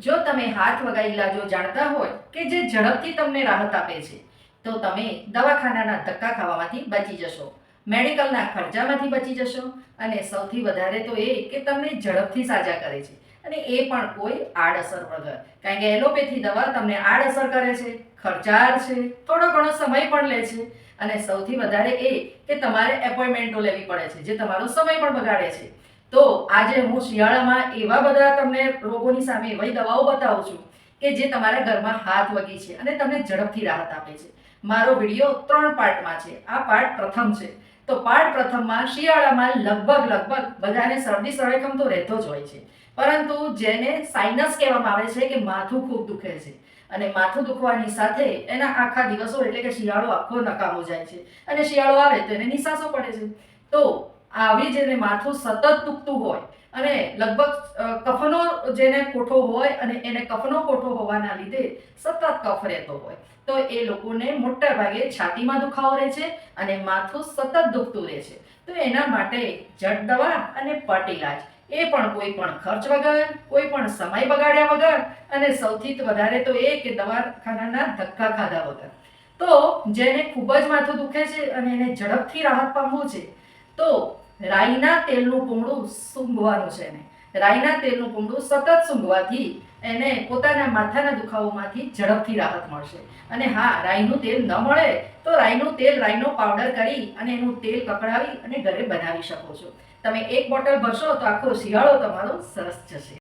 જો તમે હાથ વગા ઇલાજો જાણતા હોય કે જે ઝડપથી તમને રાહત આપે છે તો તમે દવાખાનાના ધક્કા ખાવામાંથી બચી જશો, મેડિકલના ખર્ચામાંથી બચી જશો અને સૌથી વધારે તો એ કે તમને ઝડપથી સાજા કરે છે અને એ પણ કોઈ આડઅસર વગર. કારણ કે એલોપેથી દવા તમને આડઅસર કરે છે, ખર્ચાળ છે, થોડો ઘણો સમય પણ લે છે અને સૌથી વધારે એ કે તમારે એપોઇન્ટમેન્ટો લેવી પડે છે જે તમારો સમય પણ બગાડે છે. તો આજે હું શિયાળામાં એવા બધા તમને રોગોની સામે એવી દવાઓ બતાવું છું કે જે તમારા ઘરમાં હાથ વગી છે અને તમને ઝડપથી રાહત આપે છે. મારો વિડીયો 3 પાર્ટમાં છે. આ પાર્ટ પ્રથમ છે. તો પાર્ટ પ્રથમમાં શિયાળામાં લગભગ બધાને શરદી સળેખમ તો રહેતો જ હોય છે, પરંતુ જેને સાઇનસ કહેવામાં આવે છે કે માથું ખૂબ દુખે છે અને માથું દુખવાની સાથે એના આખા દિવસો એટલે કે શિયાળો આખો નકામો જાય છે અને શિયાળો આવે તો એને નિસાસો પડે છે. તો આવી જેને માથું સતત દુખતું હોય અને લગભગ કફનો જેને કોઠો હોય અને એને કફનો કોઠો હોવાના લીધે સતત કફ રહેતો હોય તો એ લોકોને મોટા ભાગે છાતીમાં દુખાવો રહે છે અને માથું સતત દુખતું રહે છે. તો એના માટે જડ દવા અને પટ ઇલાજ, એ પણ કોઈ પણ ખર્ચ વગર, કોઈ પણ સમય બગાડ્યા વગર અને સૌથી વધારે તો એ કે દવાખાનાના ધક્કા ખાધા વગર. તો જેને ખૂબ જ માથું દુખે છે અને એને ઝડપથી રાહત પામવું છે તો રાઈના તેલનું પૂમડું સૂંઘવાનું છે. એને રાઈના તેલનું પૂમડું સતત સૂંઘવાથી એને પોતાના માથાના દુખાવોમાંથી ઝડપથી રાહત મળશે. અને હા, રાઈનું તેલ ન મળે તો રાઈનું તેલ, રાઈનો પાવડર કરી અને એનું તેલ કકડાવી અને ઘરે બનાવી શકો છો. તમે 1 બોટલ ભરશો તો આખો શિયાળો તમારો સરસ જશે.